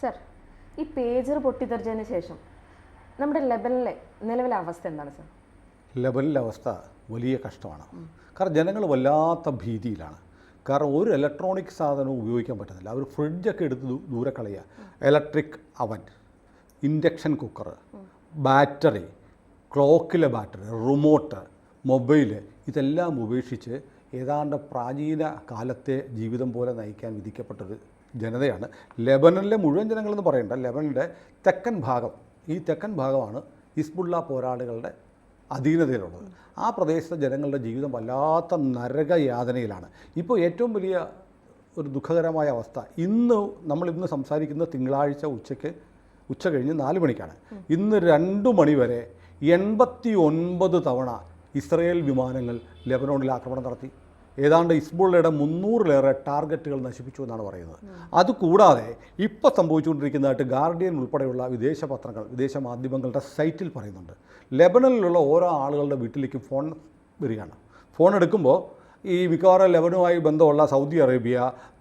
Sir, ഈ pager പൊട്ടിത്തെറിച്ചതിന് ശേഷം നമ്മുടെ ലെബനിലെ നിലവിലെ അവസ്ഥ എന്താണ് സർ? ലെബനിലെ അവസ്ഥ വലിയ കഷ്ടമാണ്. കാരണം ജനങ്ങൾ വല്ലാത്ത ഭീതിയിലാണ്. കാരണം ഒരു ഇലക്ട്രോണിക് സാധനവും ഉപയോഗിക്കാൻ പറ്റുന്നില്ല. അവർ ഫ്രിഡ്ജൊക്കെ എടുത്ത് ദൂരെ കളയുക. Electric oven, induction cooker, battery, ക്ലോക്കിലെ ബാറ്ററി, റിമോട്ട്, മൊബൈൽ, ഇതെല്ലാം ഉപേക്ഷിച്ച് ഏതാണ്ട് പ്രാചീന കാലത്തെ ജീവിതം പോലെ നയിക്കാൻ വിധിക്കപ്പെട്ടൊരു ജനതയാണ് ലെബനനിലെ മുഴുവൻ ജനങ്ങളെന്ന് പറയണ്ട. ലെബനനിലെ തെക്കൻ ഭാഗം, ഈ തെക്കൻ ഭാഗമാണ് ഹിസ്ബുള്ള പോരാളികളുടെ അധീനതയിലുള്ളത്. ആ പ്രദേശത്തെ ജനങ്ങളുടെ ജീവിതം വല്ലാത്ത നരകയാതനയിലാണ്. ഇപ്പോൾ ഏറ്റവും വലിയ ഒരു ദുഃഖകരമായ അവസ്ഥ, നമ്മളിന്ന് സംസാരിക്കുന്ന തിങ്കളാഴ്ച ഉച്ച കഴിഞ്ഞ് 4 മണിക്കാണ്. ഇന്ന് 2 മണി വരെ 89 തവണ ഇസ്രയേൽ വിമാനങ്ങൾ ലെബനോണിൽ ആക്രമണം നടത്തി. ഏതാണ്ട് ഹിസ്ബുള്ളയുടെ 300-ലേറെ ടാർഗറ്റുകൾ നശിപ്പിച്ചു എന്നാണ് പറയുന്നത്. അതുകൂടാതെ ഇപ്പോൾ സംഭവിച്ചുകൊണ്ടിരിക്കുന്നതായിട്ട് ഗാർഡിയൻ ഉൾപ്പെടെയുള്ള വിദേശ പത്രങ്ങൾ, വിദേശ മാധ്യമങ്ങളുടെ സൈറ്റിൽ പറയുന്നുണ്ട്. ലെബനനിലുള്ള ഓരോ ആളുകളുടെ വീട്ടിലേക്കും ഫോൺ വരികയാണ്. ഫോൺ എടുക്കുമ്പോൾ ഈ മിക്കവാറും ലെബനുമായി ബന്ധമുള്ള സൗദി അറേബ്യ,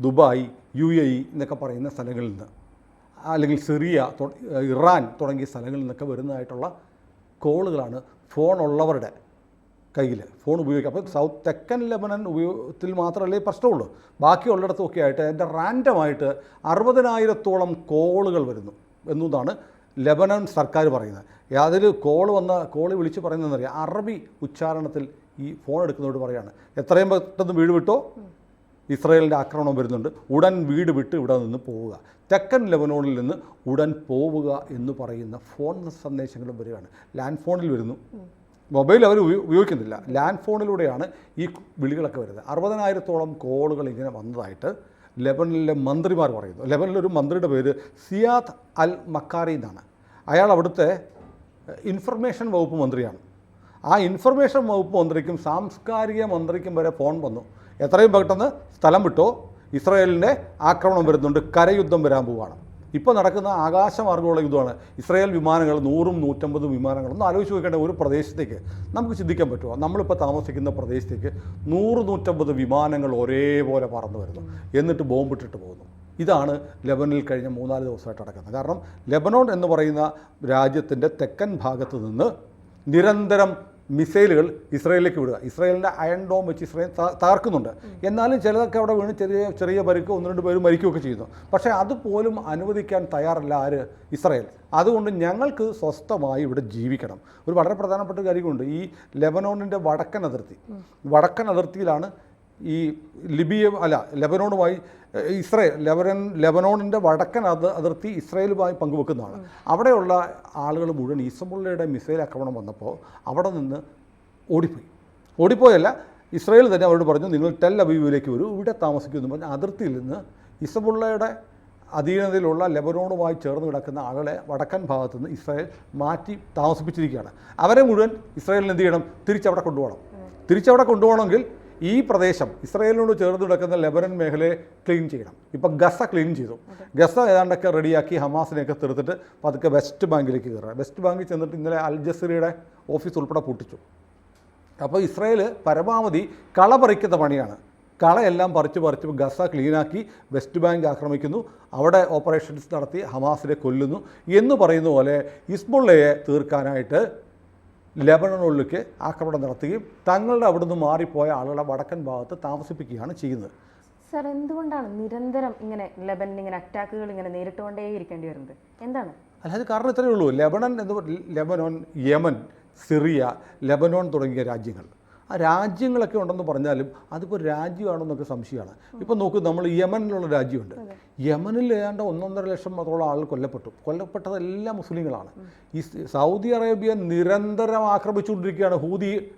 ദുബായ്, UAE എന്നൊക്കെ പറയുന്ന സ്ഥലങ്ങളിൽ നിന്ന്, അല്ലെങ്കിൽ സിറിയ, ഇറാൻ തുടങ്ങിയ സ്ഥലങ്ങളിൽ നിന്നൊക്കെ വരുന്നതായിട്ടുള്ള കോളുകളാണ് ഫോണുള്ളവരുടെ കയ്യിൽ ഫോൺ ഉപയോഗിക്കുക. അപ്പോൾ തെക്കൻ ലെബനൻ ഉപയോഗത്തിൽ മാത്രമല്ലേ പ്രശ്നമുള്ളൂ. ബാക്കിയുള്ളിടത്തൊക്കെ ആയിട്ട് അതിൻ്റെ റാൻഡമായിട്ട് 60,000-ഓളം കോളുകൾ വരുന്നു എന്നതാണ് ലെബനൻ സർക്കാർ പറയുന്നത്. അതിൽ കോള് വിളിച്ച് പറയുന്നതെന്നറിയാം, അറബി ഉച്ചാരണത്തിൽ ഈ ഫോൺ എടുക്കുന്നതോട് പറയാണ്, എത്രയും പെട്ടെന്ന് വീട് വിട്ടോ, ഇസ്രായേലിൻ്റെ ആക്രമണം വരുന്നുണ്ട്, ഉടൻ വീട് വിട്ട് ഇവിടെ നിന്ന് പോവുക, തെക്കൻ ലെബനോണിൽ നിന്ന് ഉടൻ പോവുക എന്ന് പറയുന്ന ഫോൺ സന്ദേശങ്ങളും വരികയാണ്. ലാൻഡ് ഫോണിൽ വരുന്നു, മൊബൈൽ അവർ ഉപയോഗിക്കുന്നില്ല, ലാൻഡ് ഫോണിലൂടെയാണ് ഈ വിളികളൊക്കെ വരുന്നത്. 60,000-ഓളം കോളുകൾ ഇങ്ങനെ വന്നതായിട്ട് ലെബനനിലെ മന്ത്രിമാർ പറയുന്നു. ലെബനനിലൊരു മന്ത്രിയുടെ പേര് സിയാദ് അൽ മക്കാരി എന്നാണ്. അയാൾ അവിടുത്തെ ഇൻഫർമേഷൻ വകുപ്പ് മന്ത്രിയാണ്. ആ ഇൻഫർമേഷൻ വകുപ്പ് മന്ത്രിക്കും സാംസ്കാരിക മന്ത്രിക്കും വരെ ഫോൺ വന്നു, എത്രയും പെട്ടെന്ന് സ്ഥലം വിട്ടോ, ഇസ്രായേലിൻ്റെ ആക്രമണം വരുന്നുണ്ട്, കരയുദ്ധം വരാൻ പോവുകയാണ്. ഇപ്പോൾ നടക്കുന്ന ആകാശമാർഗ്ഗമുള്ള യുദ്ധമാണ്. ഇസ്രായേൽ വിമാനങ്ങൾ 100-150 വിമാനങ്ങളൊന്നും ആലോചിച്ച് നോക്കേണ്ട. ഒരു പ്രദേശത്തേക്ക് നമുക്ക് ചിന്തിക്കാൻ പറ്റുമോ, നമ്മളിപ്പോൾ താമസിക്കുന്ന പ്രദേശത്തേക്ക് 100-150 വിമാനങ്ങൾ ഒരേപോലെ പറന്നു വരുന്നു, എന്നിട്ട് ബോംബിട്ടിട്ട് പോകുന്നു. ഇതാണ് ലെബനനിൽ കഴിഞ്ഞ 3-4 ദിവസമായിട്ട് നടക്കുന്നത്. കാരണം ലെബനോൺ എന്ന് പറയുന്ന രാജ്യത്തിൻ്റെ തെക്കൻ ഭാഗത്ത് നിന്ന് നിരന്തരം മിസൈലുകൾ ഇസ്രായേലിലേക്ക് വിടുക. ഇസ്രായേലിൻ്റെ അയൺ ഡോം വെച്ച് ഇസ്രായേൽ തകർക്കുന്നുണ്ട്. എന്നാലും ചിലതൊക്കെ അവിടെ വീണ് ചെറിയ പരിക്ക്, 1-2 പേര് മരിക്കുകയൊക്കെ ചെയ്യുന്നു. പക്ഷേ അതുപോലും അനുവദിക്കാൻ തയ്യാറല്ല ഇസ്രായേൽ. അതുകൊണ്ട് ഞങ്ങൾക്ക് സ്വസ്ഥമായി ഇവിടെ ജീവിക്കണം. ഒരു വളരെ പ്രധാനപ്പെട്ട കാര്യമുണ്ട്. ഈ ലെബനോണിൻ്റെ വടക്കൻ അതിർത്തിയിലാണ് ഈ ലെബനോണുമായി ലെബനോണിൻ്റെ വടക്കൻ അതിർത്തി ഇസ്രായേലുമായി പങ്കുവെക്കുന്നതാണ്. അവിടെയുള്ള ആളുകൾ മുഴുവൻ ഹിസ്ബുള്ളയുടെ മിസൈൽ ആക്രമണം വന്നപ്പോൾ അവിടെ നിന്ന് ഓടിപ്പോയല്ല, ഇസ്രായേൽ തന്നെ അവരോട് പറഞ്ഞു, നിങ്ങൾ ടെൽ അവീവിലേക്ക് വരൂ, ഇവിടെ താമസിക്കുമെന്ന് പറഞ്ഞ് അതിർത്തിയിൽ നിന്ന് ഹിസ്ബുള്ളയുടെ അധീനതയിലുള്ള ലെബനോണുമായി ചേർന്ന് കിടക്കുന്ന ആളുകളെ വടക്കൻ ഭാഗത്തു നിന്ന് ഇസ്രായേൽ മാറ്റി താമസിപ്പിച്ചിരിക്കുകയാണ്. അവരെ മുഴുവൻ ഇസ്രായേലിന് എന്ത് ചെയ്യണം, തിരിച്ചവിടെ കൊണ്ടുപോകണമെങ്കിൽ ഈ പ്രദേശം ഇസ്രായേലിനോട് ചേർന്ന് കിടക്കുന്ന ലെബനൻ മേഖലയെ ക്ലീൻ ചെയ്യണം. ഇപ്പം ഗസ ക്ലീൻ ചെയ്തു. ഗസ ഏതാണ്ടൊക്കെ റെഡിയാക്കി ഹമാസിനെയൊക്കെ തീർത്തിട്ട് പതുക്കെ വെസ്റ്റ് ബാങ്കിലേക്ക് കയറുക. വെസ്റ്റ് ബാങ്കിൽ ചെന്നിട്ട് ഇന്നലെ അൽ ജസീറയുടെ ഓഫീസ് ഉൾപ്പെടെ പൊട്ടിച്ചു. അപ്പോൾ ഇസ്രായേൽ പരമാവധി കള പറിക്കുന്ന പണിയാണ്. കളയെല്ലാം പറിച്ച് ഗസ ക്ലീനാക്കി വെസ്റ്റ് ബാങ്ക് ആക്രമിക്കുന്നു, അവിടെ ഓപ്പറേഷൻസ് നടത്തി ഹമാസിനെ കൊല്ലുന്നു എന്ന് പറയുന്ന പോലെ ഹിസ്ബുള്ളയെ തീർക്കാനായിട്ട് ലെബനോണിലേക്ക് ആക്രമണം നടത്തുകയും തങ്ങളുടെ അവിടുന്ന് മാറിപ്പോയ ആളുകളെ വടക്കൻ ഭാഗത്ത് താമസിപ്പിക്കുകയാണ് ചെയ്യുന്നത്. സർ, എന്തുകൊണ്ടാണ് നിരന്തരം ഇങ്ങനെ ലെബനിൽ ഇങ്ങനെ അറ്റാക്കുകൾ ഇങ്ങനെ നേരിട്ടുകൊണ്ടേയിരിക്കേണ്ടി വരുന്നത്? എന്താണ്? അല്ലാതെ കാരണം ഇത്രയേ ഉള്ളൂ. ലെബനോൺ, യമൻ, സിറിയ, ലെബനോൺ തുടങ്ങിയ രാജ്യങ്ങൾ, ആ രാജ്യങ്ങളൊക്കെ ഉണ്ടെന്ന് പറഞ്ഞാലും അതിപ്പോൾ രാജ്യമാണെന്നൊക്കെ സംശയമാണ്. ഇപ്പോൾ നോക്കൂ, നമ്മൾ യമനിലുള്ള രാജ്യമുണ്ട്. യമനിൽ ഏതാണ്ട് 1.5 ലക്ഷത്തോളം ആളുകൾ കൊല്ലപ്പെട്ടതെല്ലാം മുസ്ലിങ്ങളാണ്. ഈ സൗദി അറേബ്യ നിരന്തരം ആക്രമിച്ചുകൊണ്ടിരിക്കുകയാണ്.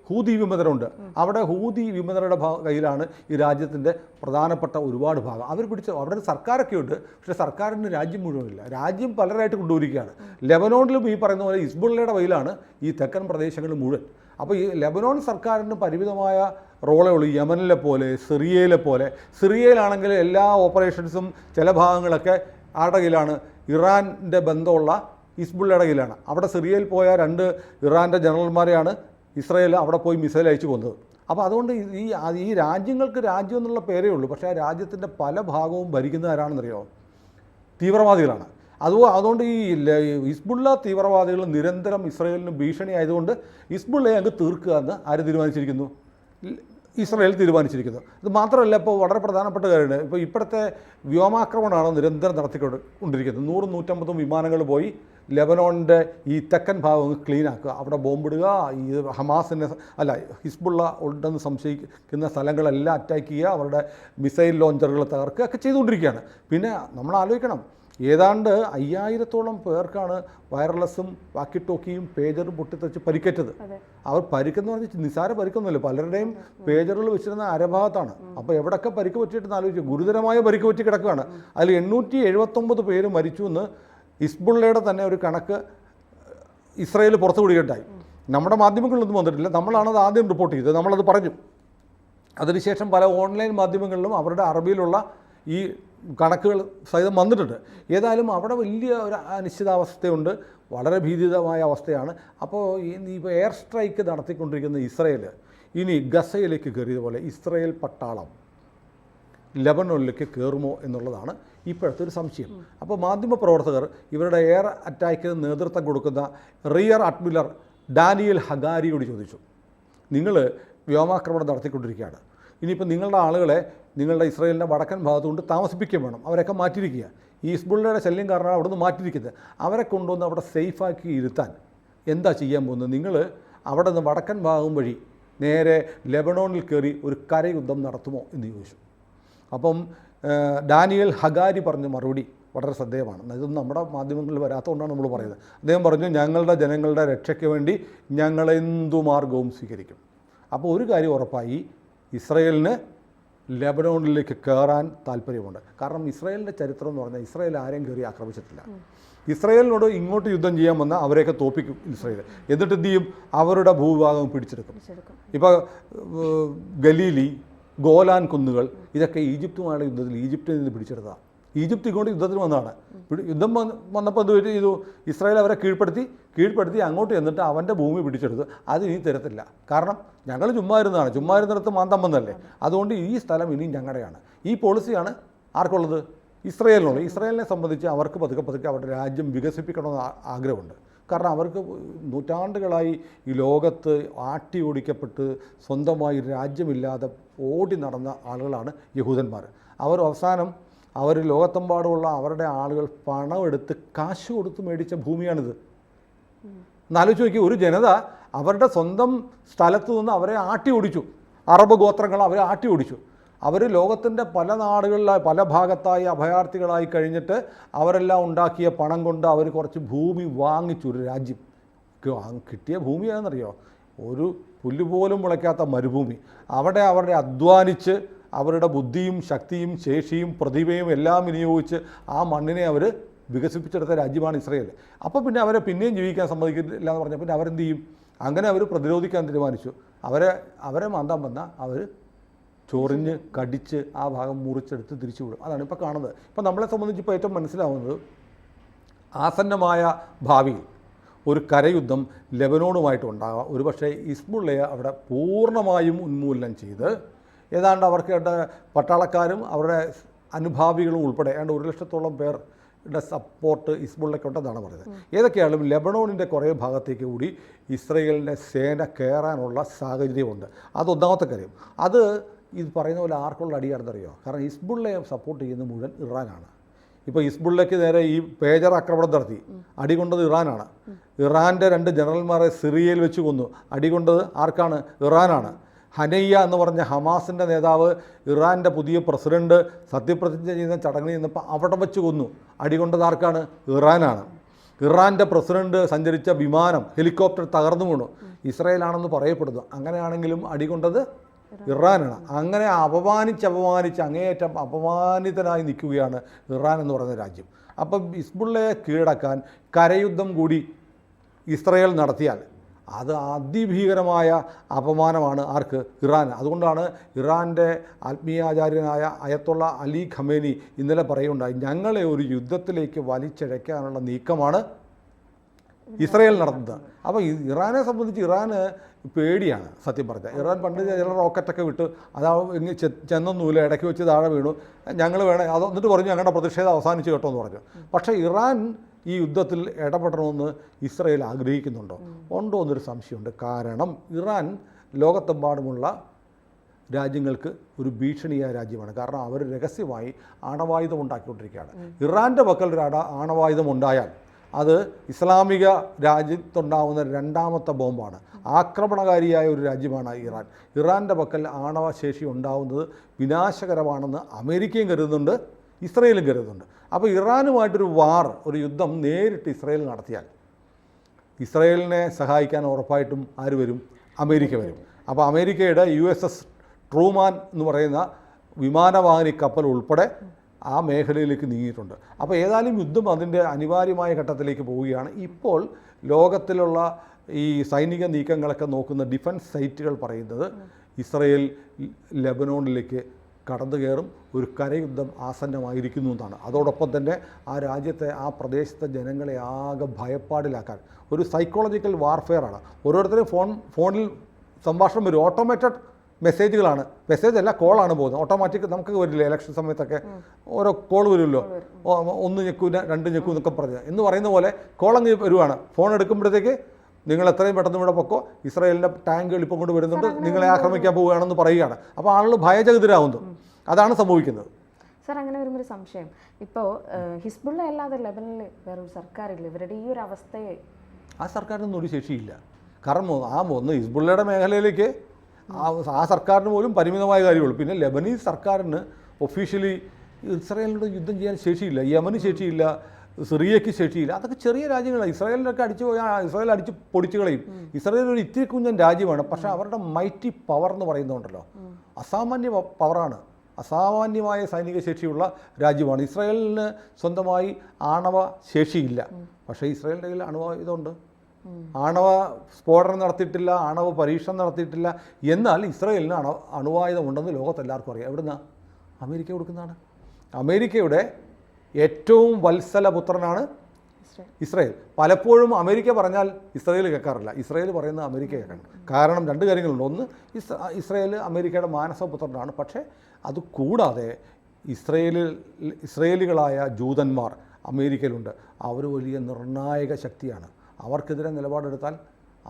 ഹൂതി വിമതരുണ്ട്. അവിടെ ഹൂതി വിമതരുടെ കയ്യിലാണ് ഈ രാജ്യത്തിൻ്റെ പ്രധാനപ്പെട്ട ഒരുപാട് ഭാഗം. അവിടെ ഒരു സർക്കാരൊക്കെ ഉണ്ട്, പക്ഷേ സർക്കാരിന് രാജ്യം മുഴുവനില്ല. രാജ്യം പലരായിട്ട് കൊണ്ടുവരികയാണ്. ലെബനോണിലും ഈ പറയുന്ന പോലെ ഹിസ്ബുള്ളയുടെ കയ്യിലാണ് ഈ തെക്കൻ പ്രദേശങ്ങൾ മുഴുവൻ. അപ്പോൾ ഈ ലെബനോൺ സർക്കാരിന് പരിമിതമായ റോളേ ഉള്ളൂ. യമനിലെ പോലെ, സിറിയയിലാണെങ്കിൽ എല്ലാ ഓപ്പറേഷൻസും ചില ഭാഗങ്ങളൊക്കെ ആരുടെ കയ്യിലാണ്, ഇറാൻ്റെ ബന്ധമുള്ള ഹിസ്ബുള്ളയുടെ കയ്യിലാണ്. അവിടെ സിറിയയിൽ പോയ 2 ഇറാൻ്റെ ജനറൽമാരെയാണ് ഇസ്രായേൽ അവിടെ പോയി മിസൈൽ അയച്ചു കൊന്നത്. അപ്പോൾ അതുകൊണ്ട് ഈ രാജ്യങ്ങൾക്ക് രാജ്യം എന്നുള്ള പേരേ ഉള്ളൂ. പക്ഷേ ആ രാജ്യത്തിൻ്റെ പല ഭാഗവും ഭരിക്കുന്നത് ആരാണെന്നറിയോ? തീവ്രവാദികളാണ്. അതുകൊണ്ട് ഈ ഹിസ്ബുള്ള തീവ്രവാദികൾ നിരന്തരം ഇസ്രായേലിന് ഭീഷണി ആയതുകൊണ്ട് ഹിസ്ബുള്ളയെ അങ്ങ് തീർക്കുക എന്ന് ആര് തീരുമാനിച്ചിരിക്കുന്നു? ഇസ്രായേൽ തീരുമാനിച്ചിരിക്കുന്നു. ഇത് മാത്രമല്ല, ഇപ്പോൾ വളരെ പ്രധാനപ്പെട്ട കാര്യമാണ്, ഇപ്പോൾ ഇപ്പോഴത്തെ വ്യോമാക്രമണമാണ് നിരന്തരം നടത്തിക്കൊണ്ടിരിക്കുന്നത്. 100-150 വിമാനങ്ങൾ പോയി ലെബനോണിൻ്റെ ഈ തെക്കൻ ഭാഗം ക്ലീൻ ആക്കുക, അവിടെ ബോംബിടുക, ഈ ഹമാസിനെ ഹിസ്ബുള്ള ഉണ്ടെന്ന് സംശയിക്കുന്ന സ്ഥലങ്ങളെല്ലാം അറ്റാക്ക് ചെയ്യുക, അവരുടെ മിസൈൽ ലോഞ്ചറുകൾ തകർക്കുക ഒക്കെ ചെയ്തുകൊണ്ടിരിക്കുകയാണ്. പിന്നെ നമ്മൾ ആലോചിക്കണം, ഏതാണ്ട് 5000-ഓളം പേർക്കാണ് വയർലെസ്സും വാക്കി ടോക്കിയും പേജറും പൊട്ടിത്തെറിച്ച് പരിക്കേറ്റത്. അവർ പരിക്കെന്ന് പറഞ്ഞാൽ നിസ്സാര പരിക്കൊന്നുമില്ല, പലരുടെയും പേജറുകൾ വെച്ചിരുന്ന അരഭാഗത്താണ്. അപ്പോൾ എവിടെയൊക്കെ പരിക്ക് പറ്റിയിട്ടെന്ന് ആലോചിച്ചു, ഗുരുതരമായ പരിക്ക് പറ്റി കിടക്കുകയാണ്. അതിൽ 879 പേര് മരിച്ചു എന്ന് ഹിസ്ബുള്ളയുടെ തന്നെ ഒരു കണക്ക് ഇസ്രായേൽ പുറത്തു വിടുകയുണ്ടായി. നമ്മുടെ മാധ്യമങ്ങളിലൊന്നും വന്നിട്ടില്ല, നമ്മളാണത് ആദ്യം റിപ്പോർട്ട് ചെയ്തത്, നമ്മളത് പറഞ്ഞു. അതിനുശേഷം പല ഓൺലൈൻ മാധ്യമങ്ങളിലും അവരുടെ അറബിയിലുള്ള ഈ കണക്കുകൾ സഹിതം വന്നിട്ടുണ്ട്. ഏതായാലും അവിടെ വലിയ ഒരു അനിശ്ചിതാവസ്ഥയുണ്ട്, വളരെ ഭീതിതമായ അവസ്ഥയാണ്. അപ്പോൾ ഇപ്പോൾ എയർ സ്ട്രൈക്ക് നടത്തിക്കൊണ്ടിരിക്കുന്ന ഇസ്രായേൽ ഇനി ഗസയിലേക്ക് കയറിയതുപോലെ ഇസ്രായേൽ പട്ടാളം ലെബനോനിലേക്ക് കയറുമോ എന്നുള്ളതാണ് ഇപ്പോഴത്തെ ഒരു സംശയം. അപ്പോൾ മാധ്യമപ്രവർത്തകർ ഇവരുടെ എയർ അറ്റാക്കിന് നേതൃത്വം കൊടുക്കുന്ന റിയർ അഡ്മിറൽ ഡാനിയൽ ഹഗാരിയോട് ചോദിച്ചു, നിങ്ങൾ വ്യോമാക്രമണം നടത്തിക്കൊണ്ടിരിക്കുകയാണ്, ഇനിയിപ്പോൾ നിങ്ങളുടെ ആളുകളെ നിങ്ങളുടെ ഇസ്രായേലിൻ്റെ വടക്കൻ ഭാഗത്തുകൊണ്ട് താമസിപ്പിക്കുകയും വേണം, അവരൊക്കെ മാറ്റിയിരിക്കുക, ഈ ഹിസ്ബുള്ളയുടെ ശല്യം കാരണം അവിടെ നിന്ന് മാറ്റിയിരിക്കുന്നത്, അവരെ കൊണ്ടുവന്ന് അവിടെ സേഫാക്കി ഇരുത്താൻ എന്താ ചെയ്യാൻ പോകുന്നത്? നിങ്ങൾ അവിടെ നിന്ന് വടക്കൻ ഭാഗം വഴി നേരെ ലെബനോണിൽ കയറി ഒരു കരയുദ്ധം നടത്തുമോ എന്ന് ചോദിച്ചു. അപ്പം ഡാനിയൽ ഹഗാരി പറഞ്ഞ മറുപടി വളരെ ശ്രദ്ധേയമാണ്. ഇതൊന്നും നമ്മുടെ മാധ്യമങ്ങളിൽ വരാത്തതുകൊണ്ടാണ് നമ്മൾ പറയുന്നത്. അദ്ദേഹം പറഞ്ഞു, ഞങ്ങളുടെ ജനങ്ങളുടെ രക്ഷയ്ക്ക് വേണ്ടി ഞങ്ങളെന്തു മാർഗവും സ്വീകരിക്കും. അപ്പോൾ ഒരു കാര്യം ഉറപ്പായി, ഇസ്രായേലിന് ലെബനോണിലേക്ക് കയറാൻ താല്പര്യമുണ്ട്. കാരണം ഇസ്രായേലിൻ്റെ ചരിത്രം എന്ന് പറഞ്ഞാൽ ഇസ്രായേൽ ആരെയും കയറി ആക്രമിച്ചിട്ടില്ല. ഇസ്രായേലിനോട് ഇങ്ങോട്ട് യുദ്ധം ചെയ്യാൻ വന്നാൽ അവരെയൊക്കെ തോപ്പിക്കും ഇസ്രായേൽ. എന്നിട്ട് എന്ത് ചെയ്യും? അവരുടെ ഭൂഭാഗം പിടിച്ചെടുക്കും. ഇപ്പോൾ ഗലീലി, ഗോലാൻ കുന്നുകൾ ഇതൊക്കെ ഈജിപ്തുമായുള്ള യുദ്ധത്തിൽ ഈജിപ്തിൽ നിന്ന് പിടിച്ചെടുത്തതാണ്. ഈജിപ്ത് ഇങ്ങോട്ട് യുദ്ധത്തിന് വന്നതാണ്. യുദ്ധം വന്നപ്പോൾ എന്ത് ചെയ്തു? ഇസ്രായേൽ അവരെ കീഴ്പ്പെടുത്തി അങ്ങോട്ട് ചെന്നിട്ട് അവൻ്റെ ഭൂമി പിടിച്ചെടുത്ത്. അത് ഇനി തരത്തില്ല. കാരണം ഞങ്ങൾ ചുമ്മാ ഇരുന്നിടത്ത് മാന്തം വന്നല്ലേ, അതുകൊണ്ട് ഈ സ്ഥലം ഇനിയും ഞങ്ങളുടെയാണ്. ഈ പോളിസിയാണ് ആർക്കുള്ളത്? ഇസ്രായേലിനുള്ളത്. ഇസ്രായേലിനെ സംബന്ധിച്ച് അവർക്ക് പതുക്കെ അവരുടെ രാജ്യം വികസിപ്പിക്കണമെന്ന് ആഗ്രഹമുണ്ട്. കാരണം അവർക്ക് നൂറ്റാണ്ടുകളായി ഈ ലോകത്ത് ആട്ടി ഓടിക്കപ്പെട്ട് സ്വന്തമായി രാജ്യമില്ലാതെ ഓടി നടന്ന ആളുകളാണ് യഹൂദന്മാർ. അവർ ലോകത്തെമ്പാടുമുള്ള അവരുടെ ആളുകൾ പണമെടുത്ത് കാശ് കൊടുത്ത് മേടിച്ച ഭൂമിയാണിത്. എന്നാലോചിച്ച് നോക്കി, ഒരു ജനത അവരുടെ സ്വന്തം സ്ഥലത്ത് നിന്ന് അവരെ ആട്ടി ഓടിച്ചു. അറബ് ഗോത്രങ്ങൾ അവരെ ആട്ടി ഓടിച്ചു. അവർ ലോകത്തിൻ്റെ പല നാടുകളിലായി പല ഭാഗത്തായി അഭയാർത്ഥികളായി കഴിഞ്ഞിട്ട് അവരെല്ലാം ഉണ്ടാക്കിയ പണം കൊണ്ട് അവർ കുറച്ച് ഭൂമി വാങ്ങിച്ചു. ഒരു രാജ്യം കിട്ടിയ ഭൂമിയാണെന്നറിയോ? ഒരു പുല്ലുപോലും മുളയ്ക്കാത്ത മരുഭൂമി. അവിടെ അവരുടെ അധ്വാനിച്ച് അവരുടെ ബുദ്ധിയും ശക്തിയും ശേഷിയും പ്രതിഭയും എല്ലാം വിനിയോഗിച്ച് ആ മണ്ണിനെ അവർ വികസിപ്പിച്ചെടുത്ത രാജ്യമാണ് ഇസ്രായേൽ. അപ്പോൾ പിന്നെ അവരെ പിന്നെയും ജീവിക്കാൻ സമ്മതിക്കില്ല എന്ന് പറഞ്ഞാൽ പിന്നെ അവരെന്ത് ചെയ്യും? അങ്ങനെ അവർ പ്രതിരോധിക്കാൻ തീരുമാനിച്ചു. അവരെ മാന്താൻ വന്നാൽ അവർ ചൊറിഞ്ഞ് കടിച്ച് ആ ഭാഗം മുറിച്ചെടുത്ത് തിരിച്ചു വിടും. അതാണ് ഇപ്പോൾ കാണുന്നത്. ഇപ്പോൾ നമ്മളെ സംബന്ധിച്ച് ഇപ്പോൾ ഏറ്റവും മനസ്സിലാവുന്നത്, ആസന്നമായ ഭാവിയിൽ ഒരു കരയുദ്ധം ലെബനോണുമായിട്ട് ഉണ്ടാകാം. ഒരുപക്ഷെ ഹിസ്ബുള്ളയെ അവിടെ പൂർണ്ണമായും ഉന്മൂലനം ചെയ്ത് ഏതാണ്ട് അവർക്ക് പട്ടാളക്കാരും അവരുടെ അനുഭാവികളും ഉൾപ്പെടെ ഏതാണ്ട് 100,000-ഓളം പേരുടെ സപ്പോർട്ട് ഹിസ്ബുള്ളയ്ക്കുണ്ടെന്നാണ് പറയുന്നത്. ഏതൊക്കെയാണെങ്കിലും ലെബനോണിൻ്റെ കുറേ ഭാഗത്തേക്ക് കൂടി ഇസ്രായേലിൻ്റെ സേന കയറാനുള്ള സാഹചര്യമുണ്ട്. അതൊന്നാമത്തെ കാര്യം. അത് ഇത് പറയുന്ന പോലെ ആർക്കുള്ള അടിയാണെന്നറിയോ? കാരണം ഹിസ്ബുള്ളയെ സപ്പോർട്ട് ചെയ്യുന്നത് മുഴുവൻ ഇറാനാണ്. ഇപ്പോൾ ഹിസ്ബുള്ളയ്ക്ക് നേരെ ഈ പേജർ ആക്രമണം നടത്തി, അടികൊണ്ടത് ഇറാനാണ്. ഇറാൻ്റെ 2 ജനറൽമാരെ സിറിയയിൽ വെച്ച് കൊന്നു. അടികൊണ്ടത് ആർക്കാണ്? ഇറാനാണ്. ഹനയ്യ എന്ന് പറഞ്ഞ ഹമാസിൻ്റെ നേതാവ് ഇറാൻ്റെ പുതിയ പ്രസിഡന്റ് സത്യപ്രതിജ്ഞ ചെയ്യുന്ന ചടങ്ങിൽ നിന്നപ്പോൾ അവിടെ വെച്ച് കൊന്നു. അടികൊണ്ടത് ആർക്കാണ്? ഇറാനാണ്. ഇറാൻ്റെ പ്രസിഡന്റ് സഞ്ചരിച്ച വിമാനം ഹെലികോപ്റ്റർ തകർന്നു വീണു. ഇസ്രായേലാണെന്ന് പറയപ്പെടുന്നു. അങ്ങനെയാണെങ്കിലും അടികൊണ്ടത് ഇറാനാണ്. അങ്ങനെ അപമാനിച്ച് അങ്ങേയറ്റം അപമാനിതനായി നിൽക്കുകയാണ് ഇറാൻ എന്ന് പറയുന്ന രാജ്യം. അപ്പം ഹിസ്ബുള്ളയെ കീഴടക്കാൻ കരയുദ്ധം കൂടി ഇസ്രായേൽ നടത്തിയാൽ അത് അതിഭീകരമായ അപമാനമാണ് ആർക്ക്? ഇറാൻ. അതുകൊണ്ടാണ് ഇറാൻ്റെ ആത്മീയാചാര്യനായ അയത്തുള്ള അലി ഖമേനി ഇന്നലെ പറയുണ്ടായി, ഞങ്ങളെ ഒരു യുദ്ധത്തിലേക്ക് വലിച്ചിഴയ്ക്കാനുള്ള നീക്കമാണ് ഇസ്രായേൽ നടത്തുന്നത്. അപ്പോൾ ഇറാനെ സംബന്ധിച്ച് ഇറാന് പേടിയാണ് സത്യം പറഞ്ഞാൽ. ഇറാൻ പണ്ട് ചില റോക്കറ്റൊക്കെ വിട്ട് അതാ ചെന്നൊന്നുമില്ല, ഇടയ്ക്ക് വെച്ച് താഴെ വീണു, ഞങ്ങൾ വേണം അത് എന്നിട്ട് പറഞ്ഞു ഞങ്ങളുടെ പ്രതിഷേധം അവസാനിച്ച് കേട്ടോ എന്ന് പറഞ്ഞു. പക്ഷേ ഇറാൻ ഈ യുദ്ധത്തിൽ ഇടപെടണമെന്ന് ഇസ്രായേൽ ആഗ്രഹിക്കുന്നുണ്ടോ? ഉണ്ടോ എന്നൊരു സംശയമുണ്ട്. കാരണം ഇറാൻ ലോകത്തെമ്പാടുമുള്ള രാജ്യങ്ങൾക്ക് ഒരു ഭീഷണിയായ രാജ്യമാണ്. കാരണം അവർ രഹസ്യമായി ആണവായുധം ഉണ്ടാക്കിക്കൊണ്ടിരിക്കുകയാണ്. ഇറാൻ്റെ പക്കൽ ഒരു ആണവായുധം ഉണ്ടായാൽ അത് ഇസ്ലാമിക രാജ്യത്തുണ്ടാവുന്ന രണ്ടാമത്തെ ബോംബാണ്. ആക്രമണകാരിയായ ഒരു രാജ്യമാണ് ഇറാൻ. ഇറാൻ്റെ പക്കൽ ആണവശേഷി ഉണ്ടാവുന്നത് വിനാശകരമാണെന്ന് അമേരിക്കയും കരുതുന്നുണ്ട്, ഇസ്രയേലും കരുതുന്നുണ്ട്. അപ്പോൾ ഇറാനുമായിട്ടൊരു ഒരു യുദ്ധം നേരിട്ട് ഇസ്രയേൽ നടത്തിയാൽ ഇസ്രയേലിനെ സഹായിക്കാൻ ഉറപ്പായിട്ടും ആര് വരും? അമേരിക്ക വരും. അപ്പോൾ അമേരിക്കയുടെ USS ട്രൂമാൻ എന്ന് പറയുന്ന വിമാനവാഹിനി കപ്പൽ ഉൾപ്പെടെ ആ മേഖലയിലേക്ക് നീങ്ങിയിട്ടുണ്ട്. അപ്പോൾ ഏതായാലും യുദ്ധം അതിൻ്റെ അനിവാര്യമായ ഘട്ടത്തിലേക്ക് പോവുകയാണ്. ഇപ്പോൾ ലോകത്തിലുള്ള ഈ സൈനിക നീക്കങ്ങളൊക്കെ നോക്കുന്ന ഡിഫൻസ് സൈറ്റുകൾ പറയുന്നത് ഇസ്രയേൽ ലെബനോണിലേക്ക് കടന്നു കയറും, ഒരു കരയുദ്ധം ആസന്നമായിരിക്കുന്നു എന്നാണ്. അതോടൊപ്പം തന്നെ ആ രാജ്യത്തെ ആ പ്രദേശത്തെ ജനങ്ങളെ ആകെ ഭയപ്പാടിലാക്കാൻ ഒരു സൈക്കോളജിക്കൽ വാർഫെയറാണ്. ഓരോരുത്തരും ഫോണിൽ സംഭാഷണം വരും, ഓട്ടോമേറ്റഡ് മെസ്സേജുകളാണ്, മെസ്സേജ് അല്ല കോളാണ് പോകുന്നത്. ഓട്ടോമാറ്റിക് നമുക്ക് വരില്ലേ ഇലക്ഷൻ സമയത്തൊക്കെ ഓരോ കോൾ വരുമല്ലോ, 1 ഞെക്കൂ 2 ഞെക്കൂ എന്നൊക്കെ പറഞ്ഞ് എന്ന് പറയുന്ന പോലെ കോളങ്ങ് വരുവാണ്. ഫോൺ എടുക്കുമ്പോഴത്തേക്ക് നിങ്ങൾ എത്രയും പെട്ടെന്ന് ഇവിടെ പൊക്കോ, ഇസ്രായേലിൻ്റെ ടാങ്കുകൾ ഇപ്പം കൊണ്ട് വരുന്നുണ്ട്, നിങ്ങളെ ആക്രമിക്കാൻ പോവുകയാണെന്ന് പറയുകയാണ്. അപ്പോൾ ആളുകൾ ഭയചകിതരാകുന്നു. അതാണ് സംഭവിക്കുന്നത്. സാർ, അങ്ങനെ വരുമ്പോൾ സംശയം, ഇപ്പോൾ ഹിസ്ബുള്ള അല്ലാതെ ലെബനിൽ വേറൊരു സർക്കാരില്ല. ഇവരുടെ ഈ ഒരു അവസ്ഥയെ ആ സർക്കാരിനൊന്നും ഒരു ശേഷിയില്ല. കാരണം ഒന്ന് ഹിസ്ബുള്ളയുടെ മേഖലയിലേക്ക് ആ സർക്കാരിന് പോലും പരിമിതമായ കാര്യമുള്ളൂ. പിന്നെ ലെബനീസ് സർക്കാരിന് ഒഫീഷ്യലി ഇസ്രായേലിനോട് യുദ്ധം ചെയ്യാൻ ശേഷിയില്ല, യമന് ശേഷിയില്ല, സിറിയയ്ക്ക് ശേഷിയില്ല. അതൊക്കെ ചെറിയ രാജ്യങ്ങളാണ്. ഇസ്രായേലിനൊക്കെ അടിച്ചു പോയാൽ ഇസ്രായേൽ അടിച്ച് പൊടിച്ചു കളയും. ഇസ്രായേൽ ഒരു ഇത്തിരി കുഞ്ഞൻ രാജ്യമാണ്, പക്ഷേ അവരുടെ മൈറ്റി പവർ എന്ന് പറയുന്നുണ്ടല്ലോ, അസാമാന്യ പവറാണ്, അസാമാന്യമായ സൈനിക ശേഷിയുള്ള രാജ്യമാണ്. ഇസ്രായേലിന് സ്വന്തമായി ആണവ ശേഷിയില്ല, പക്ഷേ ഇസ്രായേലിൻ്റെ കയ്യിൽ ആണവായുധമുണ്ട്. ആണവ സ്ഫോടനം നടത്തിയിട്ടില്ല, ആണവ പരീക്ഷണം നടത്തിയിട്ടില്ല. എന്നാൽ ഇസ്രായേലിന് അണുവായുധമുണ്ടെന്ന് ലോകത്തെല്ലാവർക്കും അറിയാം. എവിടുന്ന? അമേരിക്ക കൊടുക്കുന്നതാണ്. അമേരിക്കയുടെ ഏറ്റവും വത്സലപുത്രനാണ് ഇസ്രായേൽ. പലപ്പോഴും അമേരിക്ക പറഞ്ഞാൽ ഇസ്രായേൽ കേൾക്കാറില്ല, ഇസ്രായേൽ പറയുന്നത് അമേരിക്ക കേൾക്കണം. കാരണം 2 കാര്യങ്ങളുണ്ട്. ഒന്ന്, ഇസ്രായേൽ അമേരിക്കയുടെ മാനസപുത്രനാണ്. പക്ഷേ അതുകൂടാതെ ഇസ്രായേലികളായ ജൂതന്മാർ അമേരിക്കയിലുണ്ട്. അവർ വലിയ നിർണായക ശക്തിയാണ്. അവർക്കെതിരെ നിലപാടെടുത്താൽ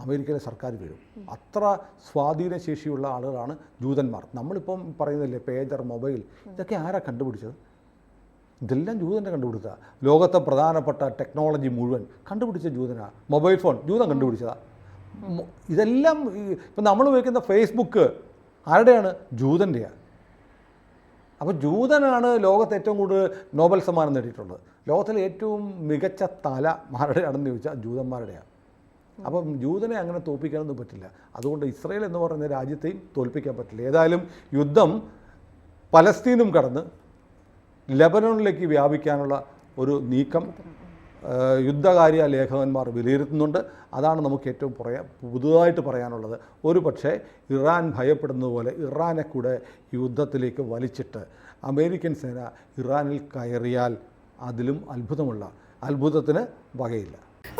അമേരിക്കയിലെ സർക്കാർ വീഴും. അത്ര സ്വാധീനശേഷിയുള്ള ആളുകളാണ് ജൂതന്മാർ. നമ്മളിപ്പം പറയുന്നില്ലേ പേജർ, മൊബൈൽ, ഇതൊക്കെ ആരാ കണ്ടുപിടിച്ചത്? ഇതെല്ലാം ജൂതൻ്റെ കണ്ടുപിടുത്തതാണ്. ലോകത്തെ പ്രധാനപ്പെട്ട ടെക്നോളജി മുഴുവൻ കണ്ടുപിടിച്ച ജൂതനാണ്. മൊബൈൽ ഫോൺ ജൂതൻ കണ്ടുപിടിച്ചതാണ്. ഇതെല്ലാം ഇപ്പം നമ്മൾ ഉപയോഗിക്കുന്ന ഫേസ്ബുക്ക് ആരുടെയാണ്? ജൂതൻ്റെയാണ്. അപ്പോൾ ജൂതനാണ് ലോകത്ത് ഏറ്റവും കൂടുതൽ നോബൽ സമ്മാനം നേടിയിട്ടുള്ളത്. ലോകത്തിലെ ഏറ്റവും മികച്ച തല ആരുടെയാണെന്ന് ചോദിച്ചാൽ ജൂതന്മാരുടെയാണ്. അപ്പം ജൂതനെ അങ്ങനെ തോൽപ്പിക്കാനൊന്നും പറ്റില്ല. അതുകൊണ്ട് ഇസ്രായേൽ എന്ന് പറയുന്ന രാജ്യത്തെയും തോൽപ്പിക്കാൻ പറ്റില്ല. ഏതായാലും യുദ്ധം പലസ്തീനും കടന്ന് ലെബനോണിലേക്ക് വ്യാപിക്കാനുള്ള ഒരു നീക്കം യുദ്ധകാര്യ ലേഖകന്മാർ വിലയിരുത്തുന്നുണ്ട്. അതാണ് നമുക്ക് ഏറ്റവും പുതുതായിട്ട് പറയാനുള്ളത്. ഒരു പക്ഷേ ഇറാൻ ഭയപ്പെടുന്നത് പോലെ ഇറാനെ കൂടെ യുദ്ധത്തിലേക്ക് വലിച്ചിട്ട് അമേരിക്കൻ സേന ഇറാനിൽ കയറിയാൽ അതിലും അത്ഭുതത്തിന് വകയില്ല.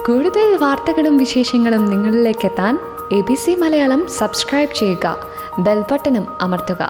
കൂടുതൽ വാർത്തകളും വിശേഷങ്ങളും നിങ്ങളിലേക്ക് എത്താൻ ABC മലയാളം സബ്സ്ക്രൈബ് ചെയ്യുക, ബെൽ ബട്ടണും അമർത്തുക.